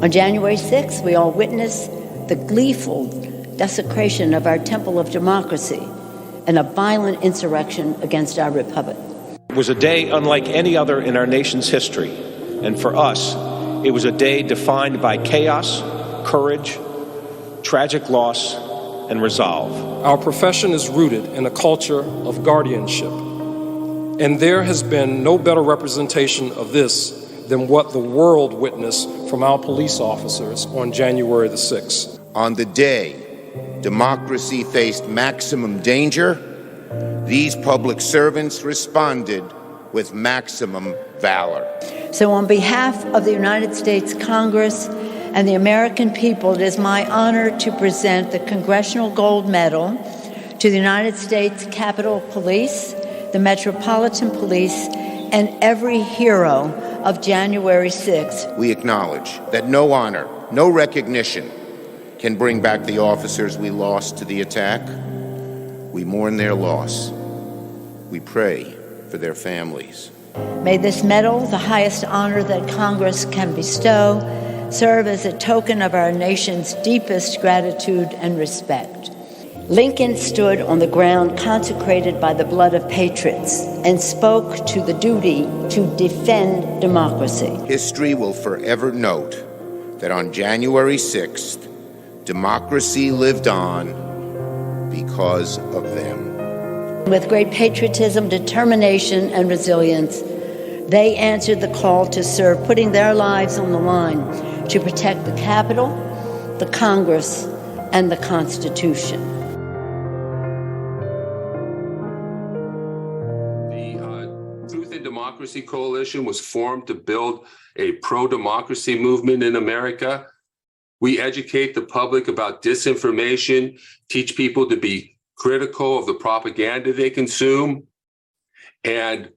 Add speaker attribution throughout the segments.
Speaker 1: On January 6th, we all witnessed the gleeful desecration of our temple of democracy and a violent insurrection against our republic.
Speaker 2: It was a day unlike any other in our nation's history, and for us, it was a day defined by chaos, courage, tragic loss, and resolve.
Speaker 3: Our profession is rooted in a culture of guardianship, and there has been no better representation of this than what the world witnessed from our police officers on January the 6th.
Speaker 4: On the day democracy faced maximum danger, these public servants responded with maximum valor.
Speaker 1: So on behalf of the United States Congress and the American people, it is my honor to present the Congressional Gold Medal to the United States Capitol Police, the Metropolitan Police, and every hero of January 6th.
Speaker 4: We acknowledge that no honor, no recognition can bring back the officers we lost to the attack. We mourn their loss. We pray for their families.
Speaker 1: May this medal, the highest honor that Congress can bestow, serve as a token of our nation's deepest gratitude and respect. Lincoln stood on the ground consecrated by the blood of patriots and spoke to the duty to defend democracy.
Speaker 4: History will forever note that on January 6th, democracy lived on because of them.
Speaker 1: With great patriotism, determination, and resilience, they answered the call to serve, putting their lives on the line to protect the Capitol, the Congress, and the Constitution.
Speaker 5: The Truth and Democracy Coalition was formed to build a pro-democracy movement in America. We educate the public about disinformation, teach people to be critical of the propaganda they consume, and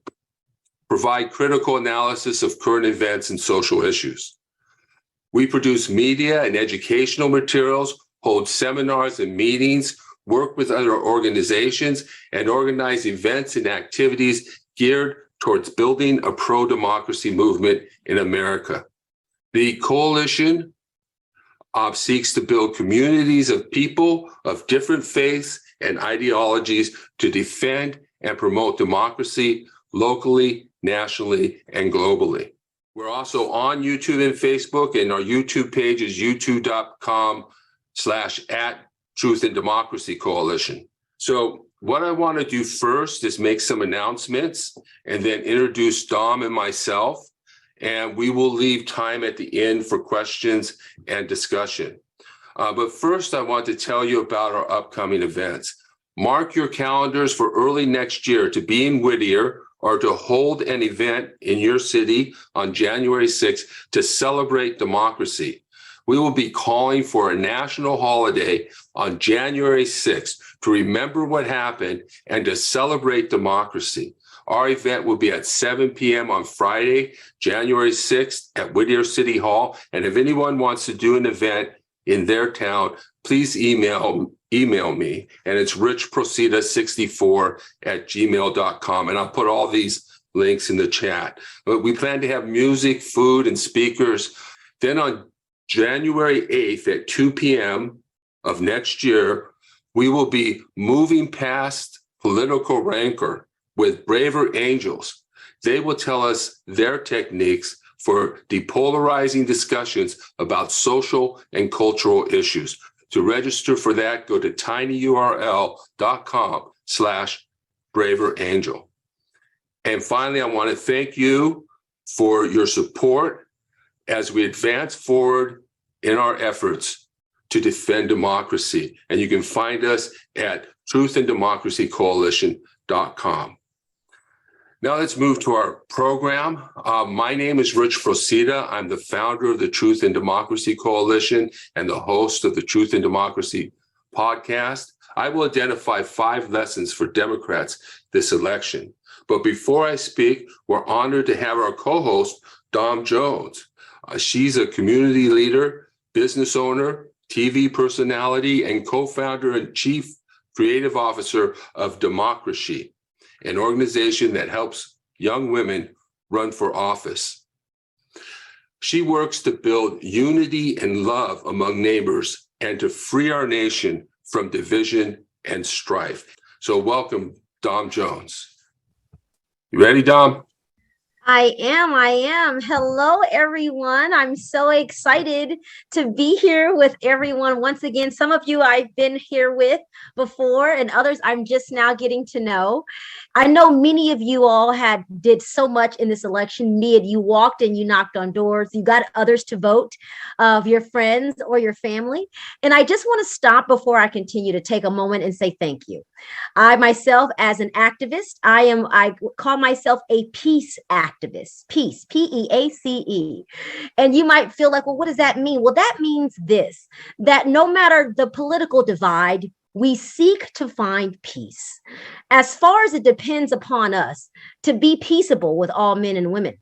Speaker 5: provide critical analysis of current events and social issues. We produce media and educational materials, hold seminars and meetings, work with other organizations, and organize events and activities geared towards building a pro-democracy movement in America. The coalition seeks to build communities of people of different faiths and ideologies to defend and promote democracy locally, nationally, and globally. We're also on YouTube and Facebook, and our YouTube page is youtube.com/@Truth and Democracy Coalition. So what I want to do first is make some announcements and then introduce Dom and myself, and we will leave time at the end for questions and discussion. But first, I want to tell you about our upcoming events. Mark your calendars for early next year to be in Whittier or to hold an event in your city on January 6th to celebrate democracy. We will be calling for a national holiday on January 6th to remember what happened and to celebrate democracy. Our event will be at 7 p.m. on Friday, January 6th at Whittier City Hall. And if anyone wants to do an event in their town, please email me, and it's richprocida64@gmail.com, and I'll put all these links in the chat. But we plan to have music, food, and speakers. Then on January 8th at 2 p.m. of next year, we will be moving past political rancor with braver angels. They will tell us their techniques for depolarizing discussions about social and cultural issues. To register for that, go to tinyurl.com/braverangel. And finally, I want to thank you for your support as we advance forward in our efforts to defend democracy. And you can find us at truthanddemocracycoalition.com. Now let's move to our program. My name is Rich Procida. I'm the founder of the Truth and Democracy Coalition and the host of the Truth and Democracy podcast. I will identify 5 lessons for Democrats this election. But before I speak, we're honored to have our co-host, Dom Jones. She's a community leader, business owner, TV personality, and co-founder and chief creative officer of Democracy, an organization that helps young women run for office. She works to build unity and love among neighbors and to free our nation from division and strife. So welcome, Dom Jones. You ready, Dom?
Speaker 6: I am. Hello, everyone. I'm so excited to be here with everyone once again. Some of you I've been here with before, and others I'm just now getting to know. I know many of you all did so much in this election. You walked and you knocked on doors. You got others to vote, of your friends or your family. And I just want to stop before I continue to take a moment and say thank you. I myself, as an activist, I call myself a peace activist. Peace, P-E-A-C-E. And you might feel like, well, what does that mean? Well, that means this, that no matter the political divide, we seek to find peace. As far as it depends upon us to be peaceable with all men and women.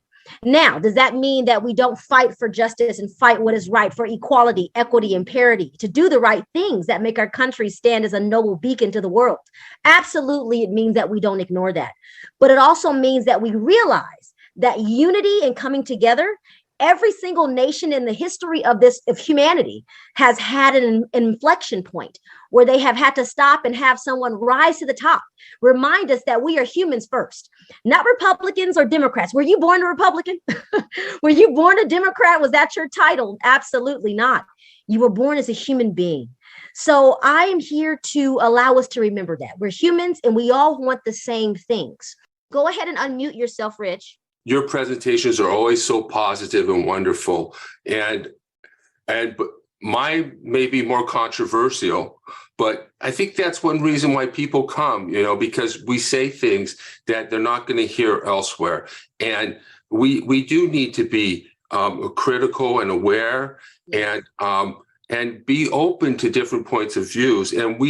Speaker 6: Now, does that mean that we don't fight for justice and fight what is right, for equality, equity, and parity, to do the right things that make our country stand as a noble beacon to the world? Absolutely, it means that we don't ignore that. But it also means that we realize that unity and coming together, every single nation in the history of humanity has had an inflection point where they have had to stop and have someone rise to the top, remind us that we are humans first, not Republicans or Democrats. Were you born a Republican? Were you born a Democrat? Was that your title? Absolutely not. You were born as a human being. So I am here to allow us to remember that we're humans and we all want the same things. Go ahead and unmute yourself, Rich.
Speaker 5: Your presentations are always so positive and wonderful, and mine may be more controversial, but I think that's one reason why people come, because we say things that they're not going to hear elsewhere. And we do need to be critical and aware and be open to different points of views. And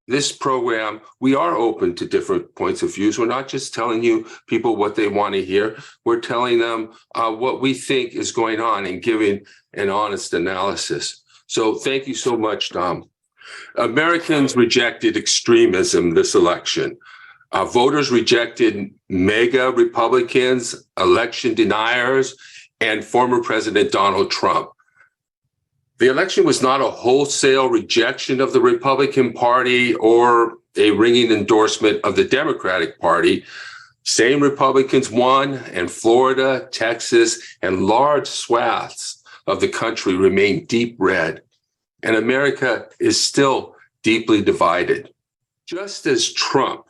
Speaker 5: this program, we are open to different points of views. We're not just telling you people what they want to hear. We're telling them what we think is going on and giving an honest analysis. So thank you so much, Dom. Americans rejected extremism this election. Voters rejected MAGA Republicans, election deniers, and former President Donald Trump. The election was not a wholesale rejection of the Republican Party or a ringing endorsement of the Democratic Party. Same Republicans won, and Florida, Texas, and large swaths of the country remain deep red. And America is still deeply divided. Just as Trump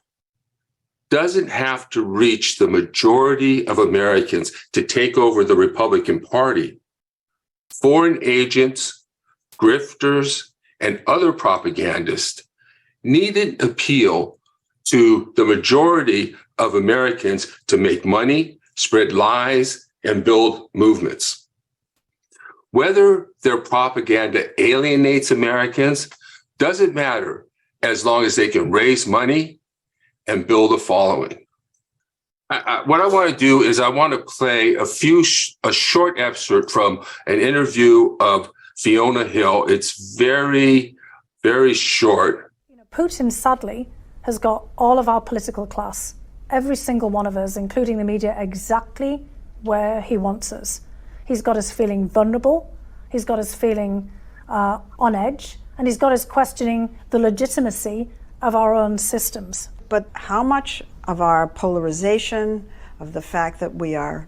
Speaker 5: doesn't have to reach the majority of Americans to take over the Republican Party, foreign agents, grifters, and other propagandists needn't appeal to the majority of Americans to make money, spread lies, and build movements. Whether their propaganda alienates Americans doesn't matter as long as they can raise money and build a following. What I want to do is I want to play a short excerpt from an interview of Fiona Hill. It's very, very short.
Speaker 7: Putin, sadly, has got all of our political class, every single one of us, including the media, exactly where he wants us. He's got us feeling vulnerable, he's got us feeling on edge, and he's got us questioning the legitimacy of our own systems.
Speaker 8: But how much of our polarization, of the fact that we are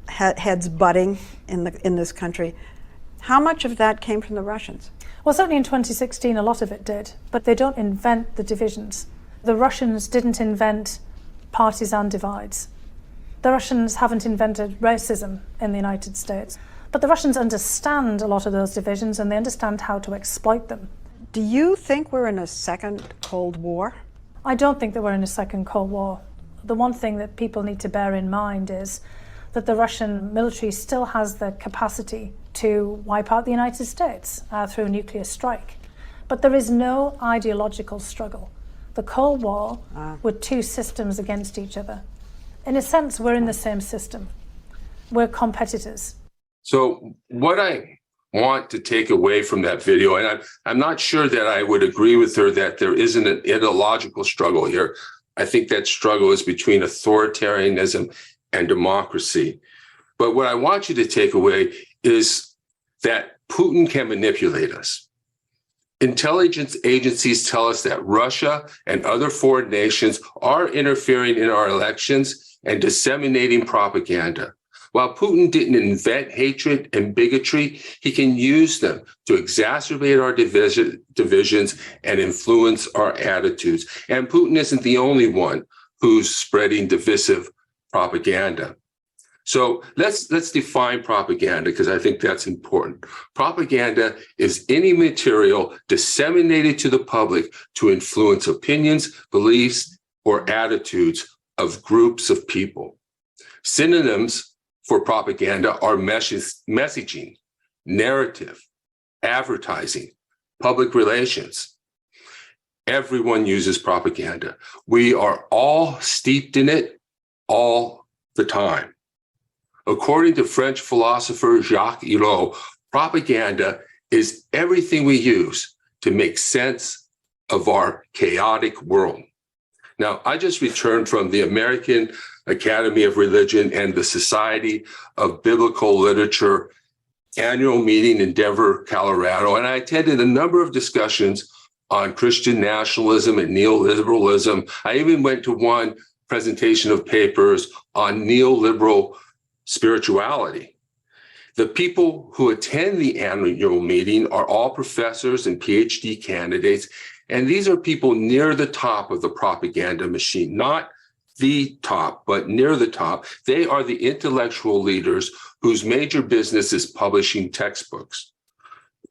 Speaker 8: heads butting in this country, how much of that came from the Russians?
Speaker 7: Well, certainly in 2016, a lot of it did, but they don't invent the divisions. The Russians didn't invent partisan divides. The Russians haven't invented racism in the United States, but the Russians understand a lot of those divisions and they understand how to exploit them.
Speaker 8: Do you think we're in a second Cold War?
Speaker 7: I don't think that we're in a second Cold War. The one thing that people need to bear in mind is that the Russian military still has the capacity to wipe out the United States through a nuclear strike. But there is no ideological struggle. The Cold War were two systems against each other. In a sense, we're in the same system. We're competitors.
Speaker 5: So what I want to take away from that video, and I'm not sure that I would agree with her that there isn't an ideological struggle here. I think that struggle is between authoritarianism and democracy. But what I want you to take away is that Putin can manipulate us. Intelligence agencies tell us that Russia and other foreign nations are interfering in our elections and disseminating propaganda. While Putin didn't invent hatred and bigotry, he can use them to exacerbate our divisions and influence our attitudes. And Putin isn't the only one who's spreading divisive propaganda. So let's define propaganda, because I think that's important. Propaganda is any material disseminated to the public to influence opinions, beliefs, or attitudes of groups of people. Synonyms for propaganda are messaging, narrative, advertising, public relations. Everyone uses propaganda. We are all steeped in it all the time. According to French philosopher Jacques Ellul, propaganda is everything we use to make sense of our chaotic world. Now, I just returned from the American Academy of Religion and the Society of Biblical Literature annual meeting in Denver, Colorado, and I attended a number of discussions on Christian nationalism and neoliberalism. I even went to one presentation of papers on neoliberal spirituality. The people who attend the annual meeting are all professors and PhD candidates, and these are people near the top of the propaganda machine, not the top, but near the top. They are the intellectual leaders whose major business is publishing textbooks.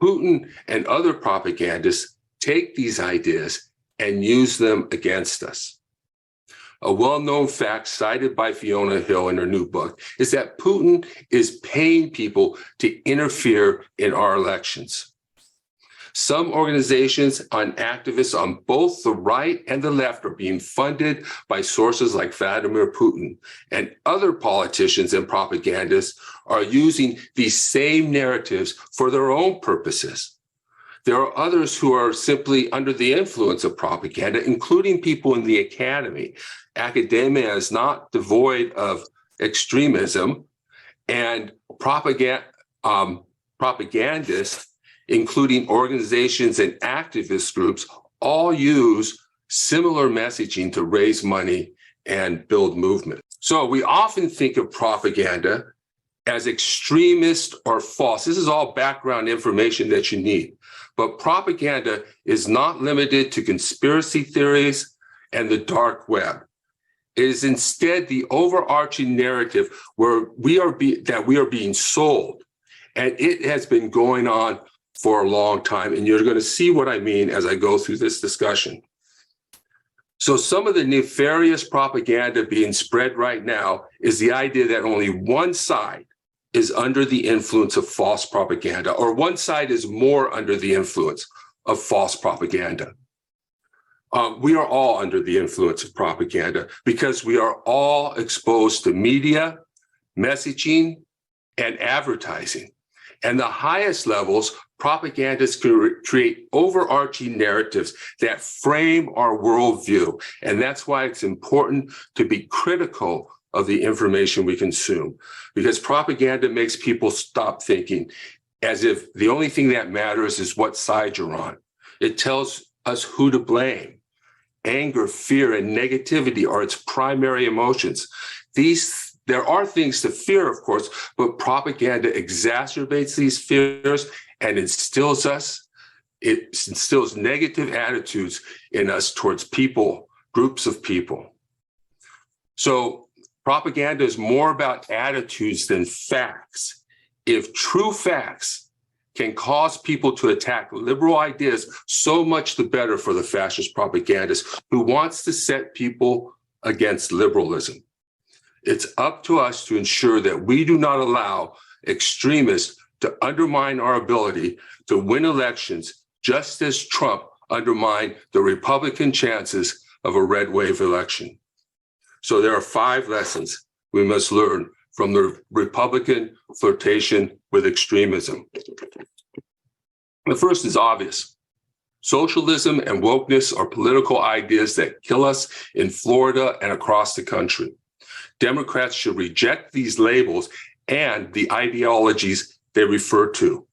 Speaker 5: Putin and other propagandists take these ideas and use them against us. A well-known fact cited by Fiona Hill in her new book is that Putin is paying people to interfere in our elections. Some organizations and activists on both the right and the left are being funded by sources like Vladimir Putin, and other politicians and propagandists are using these same narratives for their own purposes. There are others who are simply under the influence of propaganda, including people in the academy. Academia is not devoid of extremism, and propagandists, including organizations and activist groups, all use similar messaging to raise money and build movement. So we often think of propaganda as extremist or false. This is all background information that you need. But propaganda is not limited to conspiracy theories and the dark web. It is instead the overarching narrative where we are being sold. And it has been going on for a long time. And you're going to see what I mean as I go through this discussion. So some of the nefarious propaganda being spread right now is the idea that only one side is under the influence of false propaganda, or one side is more under the influence of false propaganda. We are all under the influence of propaganda because we are all exposed to media, messaging, and advertising. And the highest levels, propagandists create overarching narratives that frame our worldview. And that's why it's important to be critical of the information we consume, because propaganda makes people stop thinking as if the only thing that matters is what side you're on. It tells us who to blame. Anger, fear, and negativity are its primary emotions. There are things to fear, of course, but propaganda exacerbates these fears and instills negative attitudes in us towards people, groups of people. So propaganda is more about attitudes than facts. If true facts can cause people to attack liberal ideas, so much the better for the fascist propagandist who wants to set people against liberalism. It's up to us to ensure that we do not allow extremists to undermine our ability to win elections, just as Trump undermined the Republican chances of a red wave election. So there are 5 lessons we must learn from the Republican flirtation with extremism. The first is obvious. Socialism and wokeness are political ideas that kill us in Florida and across the country. Democrats should reject these labels and the ideologies they refer to.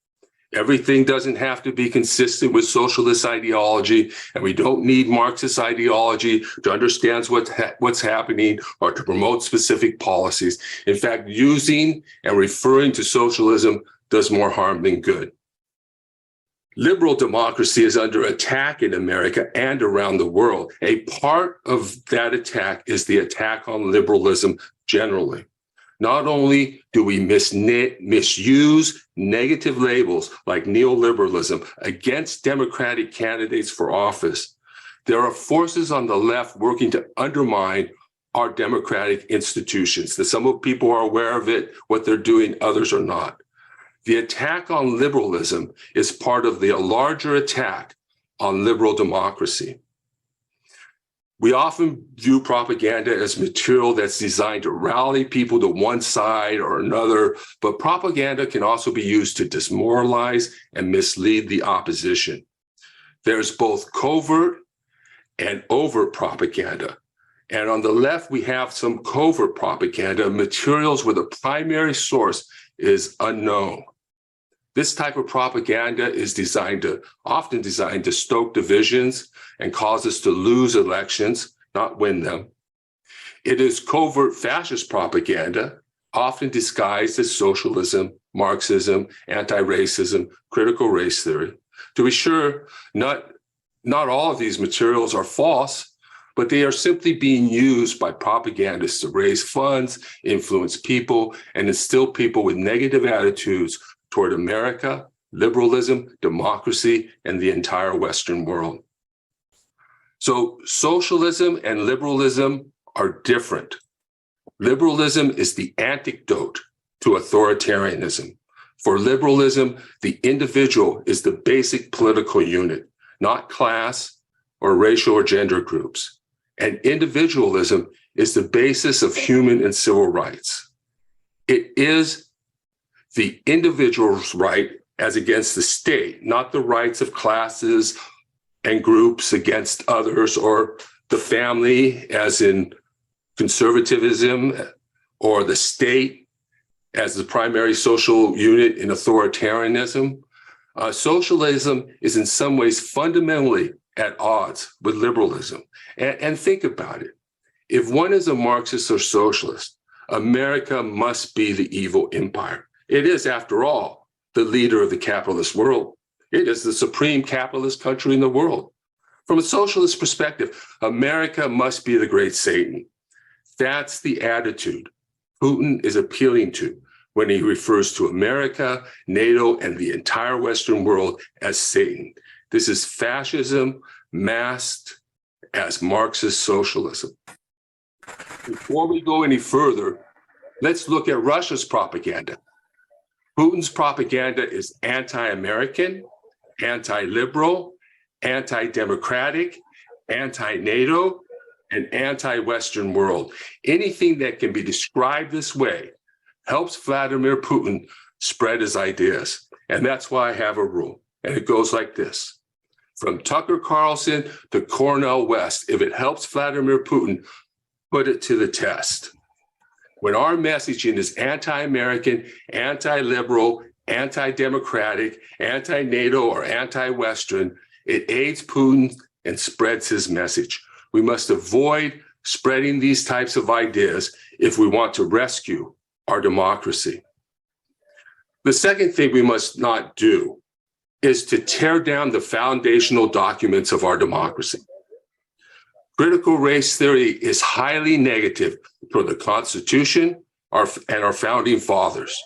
Speaker 5: Everything doesn't have to be consistent with socialist ideology, and we don't need Marxist ideology to understand what's happening or to promote specific policies. In fact, using and referring to socialism does more harm than good. Liberal democracy is under attack in America and around the world. A part of that attack is the attack on liberalism generally. Not only do we misuse negative labels like neoliberalism against Democratic candidates for office, there are forces on the left working to undermine our democratic institutions. That some people are aware of it, what they're doing, others are not. The attack on liberalism is part of the larger attack on liberal democracy. We often view propaganda as material that's designed to rally people to one side or another, but propaganda can also be used to demoralize and mislead the opposition. There's both covert and overt propaganda. And on the left, we have some covert propaganda, materials where the primary source is unknown. This type of propaganda is often designed to stoke divisions and cause us to lose elections, not win them. It is covert fascist propaganda, often disguised as socialism, Marxism, anti-racism, critical race theory. To be sure, not all of these materials are false, but they are simply being used by propagandists to raise funds, influence people, and instill people with negative attitudes toward America, liberalism, democracy, and the entire Western world. So socialism and liberalism are different. Liberalism is the antidote to authoritarianism. For liberalism, the individual is the basic political unit, not class or racial or gender groups. And individualism is the basis of human and civil rights. It is the individual's right as against the state, not the rights of classes and groups against others, or the family as in conservatism, or the state as the primary social unit in authoritarianism. Socialism is in some ways fundamentally at odds with liberalism. And think about it. If one is a Marxist or socialist, America must be the evil empire. It is, after all, the leader of the capitalist world. It is the supreme capitalist country in the world. From a socialist perspective, America must be the great Satan. That's the attitude Putin is appealing to when he refers to America, NATO, and the entire Western world as Satan. This is fascism masked as Marxist socialism. Before we go any further, let's look at Russia's propaganda. Putin's propaganda is anti-American, anti-liberal, anti-democratic, anti-NATO, and anti-Western world. Anything that can be described this way helps Vladimir Putin spread his ideas. And that's why I have a rule. And it goes like this. From Tucker Carlson to Cornel West, if it helps Vladimir Putin, put it to the test. When our messaging is anti-American, anti-liberal, anti-democratic, anti-NATO, or anti-Western, it aids Putin and spreads his message. We must avoid spreading these types of ideas if we want to rescue our democracy. The second thing we must not do is to tear down the foundational documents of our democracy. Critical race theory is highly negative for the Constitution and our founding fathers.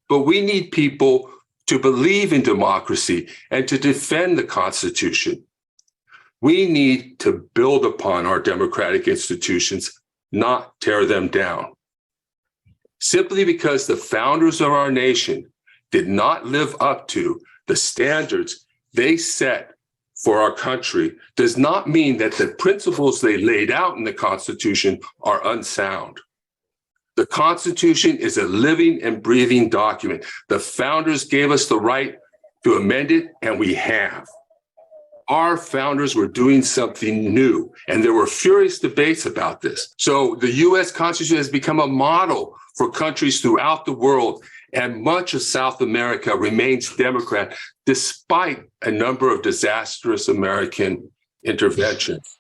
Speaker 5: But we need people to believe in democracy and to defend the Constitution. We need to build upon our democratic institutions, not tear them down. Simply because the founders of our nation did not live up to the standards they set for our country does not mean that the principles they laid out in the Constitution are unsound. The Constitution is a living and breathing document. The founders gave us the right to amend it, and we have. Our founders were doing something new, and there were furious debates about this. So the U.S. Constitution has become a model for countries throughout the world, and much of South America remains Democrat despite a number of disastrous American interventions.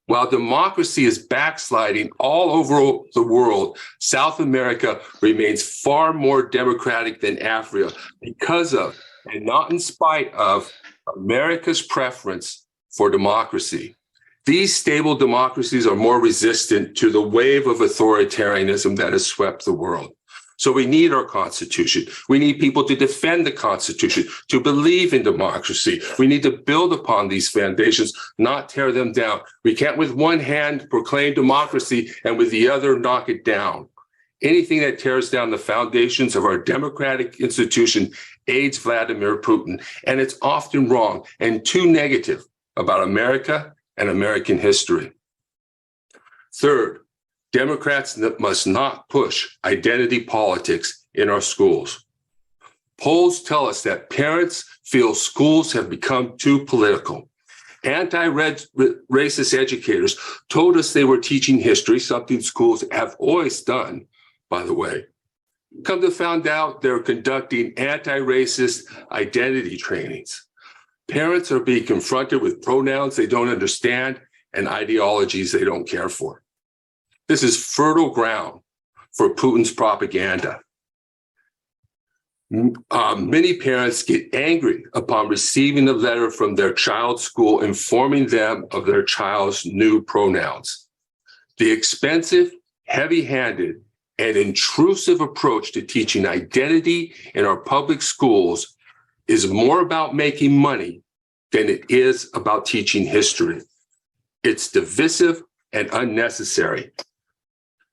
Speaker 5: While democracy is backsliding all over the world, South America remains far more democratic than Africa because of, and not in spite of, America's preference for democracy. These stable democracies are more resistant to the wave of authoritarianism that has swept the world. So we need our Constitution. We need people to defend the Constitution, to believe in democracy. We need to build upon these foundations, not tear them down. We can't with one hand proclaim democracy and with the other knock it down. Anything that tears down the foundations of our democratic institution aids Vladimir Putin, and it's often wrong and too negative about America and American history. Third, Democrats must not push identity politics in our schools. Polls tell us that parents feel schools have become too political. Anti-racist educators told us they were teaching history, something schools have always done, by the way. Come to find out, they're conducting anti-racist identity trainings. Parents are being confronted with pronouns they don't understand and ideologies they don't care for. This is fertile ground for Putin's propaganda. Many parents get angry upon receiving a letter from their child's school informing them of their child's new pronouns. The expensive, heavy-handed, and intrusive approach to teaching identity in our public schools is more about making money than it is about teaching history. It's divisive and unnecessary.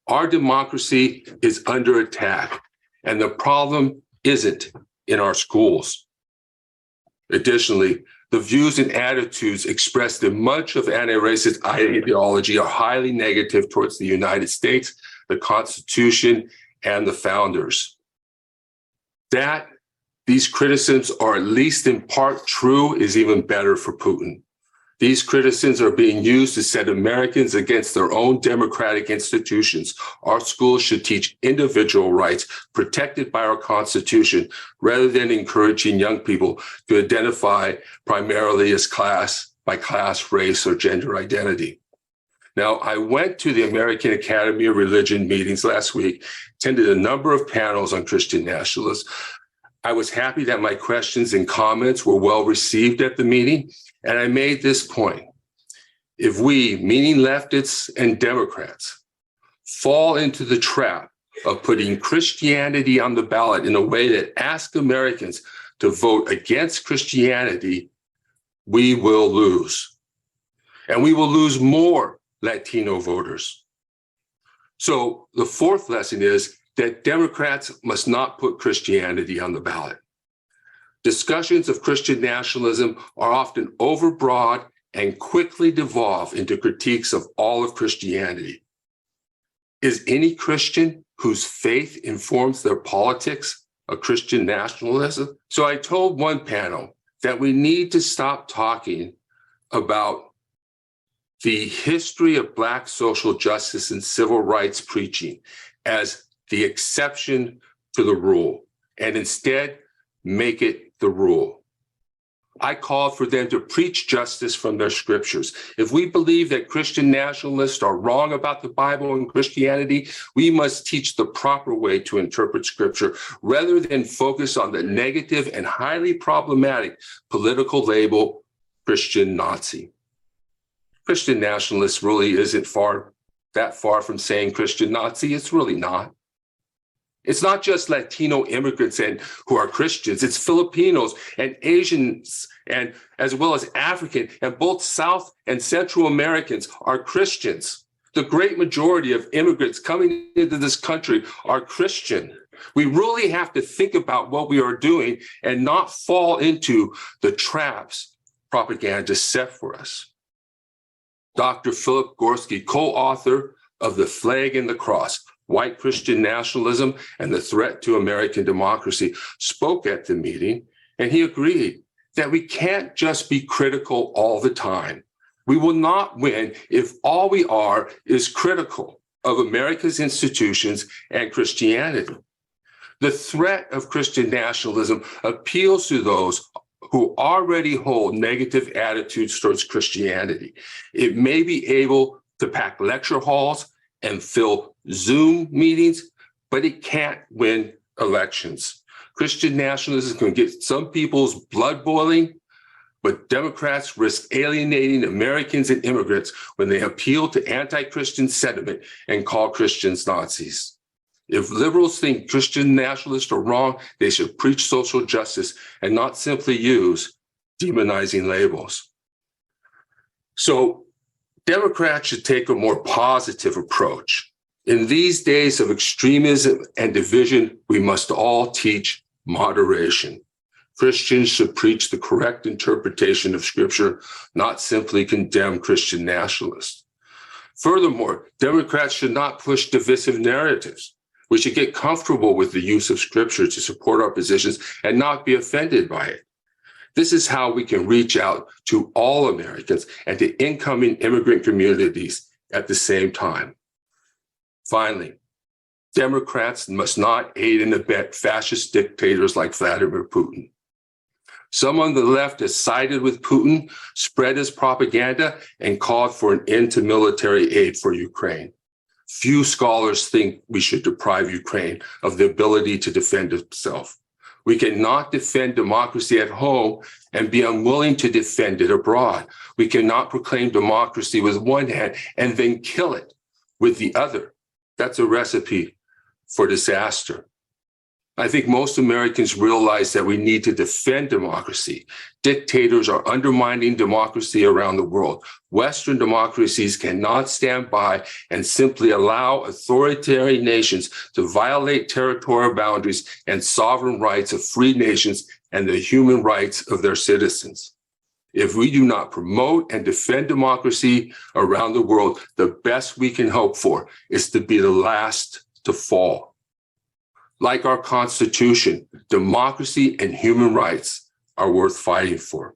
Speaker 5: Our democracy is under attack, and the problem isn't in our schools. Additionally, the views and attitudes expressed in much of anti-racist ideology are highly negative towards the United States, the Constitution, and the founders. That these criticisms are at least in part true is even better for Putin. These criticisms are being used to set Americans against their own democratic institutions. Our schools should teach individual rights protected by our Constitution, rather than encouraging young people to identify primarily as by class, race, or gender identity. Now, I went to the American Academy of Religion meetings last week, attended a number of panels on Christian nationalism. I was happy that my questions and comments were well received at the meeting, and I made this point. If we, meaning leftists and Democrats, fall into the trap of putting Christianity on the ballot in a way that asks Americans to vote against Christianity, we will lose. And we will lose more Latino voters. So the fourth lesson is that Democrats must not put Christianity on the ballot. Discussions of Christian nationalism are often overbroad and quickly devolve into critiques of all of Christianity. Is any Christian whose faith informs their politics a Christian nationalism? So I told one panel that we need to stop talking about the history of Black social justice and civil rights preaching as the exception to the rule, and instead make it the rule. I called for them to preach justice from their scriptures. If we believe that Christian nationalists are wrong about the Bible and Christianity, we must teach the proper way to interpret scripture rather than focus on the negative and highly problematic political label, Christian Nazi. Christian nationalist really isn't that far from saying Christian Nazi. It's really not. It's not just Latino immigrants who are Christians. It's Filipinos and Asians, and as well as African, and both South and Central Americans are Christians. The great majority of immigrants coming into this country are Christian. We really have to think about what we are doing and not fall into the traps propaganda set for us. Dr. Philip Gorski, co-author of The Flag and the Cross, White Christian Nationalism and the Threat to American Democracy, spoke at the meeting, and he agreed that we can't just be critical all the time. We will not win if all we are is critical of America's institutions and Christianity. The threat of Christian nationalism appeals to those who already hold negative attitudes towards Christianity. It may be able to pack lecture halls and fill Zoom meetings, but it can't win elections. Christian nationalism can get some people's blood boiling, but Democrats risk alienating Americans and immigrants when they appeal to anti-Christian sentiment and call Christians Nazis. If liberals think Christian nationalists are wrong, they should preach social justice and not simply use demonizing labels. So Democrats should take a more positive approach. In these days of extremism and division, we must all teach moderation. Christians should preach the correct interpretation of Scripture, not simply condemn Christian nationalists. Furthermore, Democrats should not push divisive narratives. We should get comfortable with the use of Scripture to support our positions and not be offended by it. This is how we can reach out to all Americans and to incoming immigrant communities at the same time. Finally, Democrats must not aid and abet fascist dictators like Vladimir Putin. Some on the left has sided with Putin, spread his propaganda, and called for an end to military aid for Ukraine. Few scholars think we should deprive Ukraine of the ability to defend itself. We cannot defend democracy at home and be unwilling to defend it abroad. We cannot proclaim democracy with one hand and then kill it with the other. That's a recipe for disaster. I think most Americans realize that we need to defend democracy. Dictators are undermining democracy around the world. Western democracies cannot stand by and simply allow authoritarian nations to violate territorial boundaries and sovereign rights of free nations and the human rights of their citizens. If we do not promote and defend democracy around the world, the best we can hope for is to be the last to fall. Like our Constitution, democracy and human rights are worth fighting for.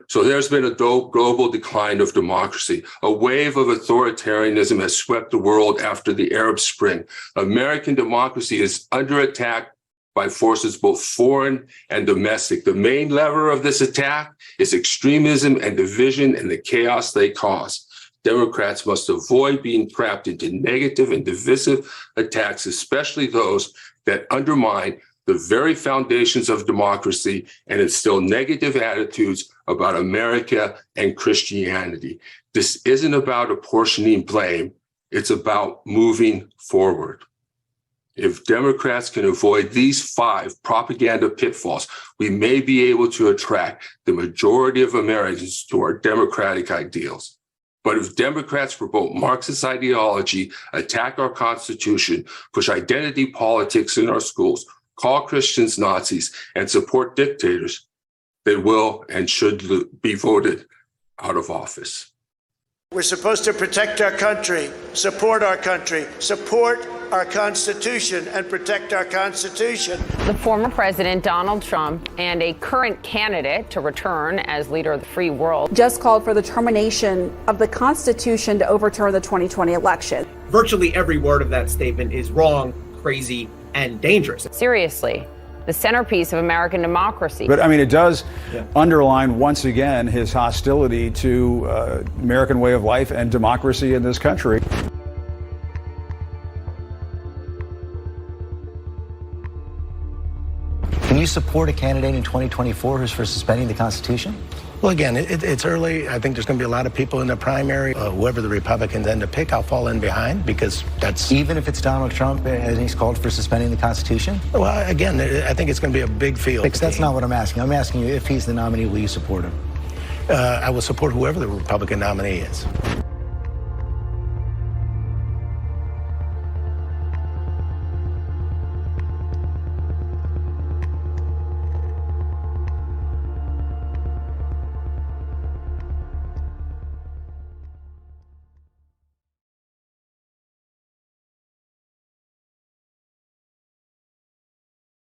Speaker 5: So there's been a global decline of democracy. A wave of authoritarianism has swept the world after the Arab Spring. American democracy is under attack by forces both foreign and domestic. The main lever of this attack is extremism and division and the chaos they cause. Democrats must avoid being trapped into negative and divisive attacks, especially those that undermine the very foundations of democracy and instill negative attitudes about America and Christianity. This isn't about apportioning blame. It's about moving forward. If Democrats can avoid these 5 propaganda pitfalls, we may be able to attract the majority of Americans to our democratic ideals. But if Democrats promote Marxist ideology, attack our Constitution, push identity politics in our schools, call Christians Nazis, and support dictators, they will and should be voted out of office.
Speaker 9: We're supposed to protect our country, support our Constitution, and protect our Constitution.
Speaker 10: The former president, Donald Trump, and a current candidate to return as leader of the free world
Speaker 11: just called for the termination of the Constitution to overturn the 2020 election.
Speaker 12: Virtually every word of that statement is wrong, crazy, and dangerous.
Speaker 10: Seriously, the centerpiece of American democracy.
Speaker 13: But I mean, it does underline once again his hostility to American way of life and democracy in this country.
Speaker 14: Can you support a candidate in 2024 who's for suspending the Constitution?
Speaker 15: Well, again, it's early. I think there's going to be a lot of people in the primary. Whoever the Republicans end up pick, I'll fall in behind because that's...
Speaker 14: Even if it's Donald Trump and he's called for suspending the Constitution?
Speaker 15: Well, again, I think it's going to be a big field.
Speaker 14: Because that's not what I'm asking. I'm asking you, if he's the nominee, will you support him?
Speaker 15: I will support whoever the Republican nominee is.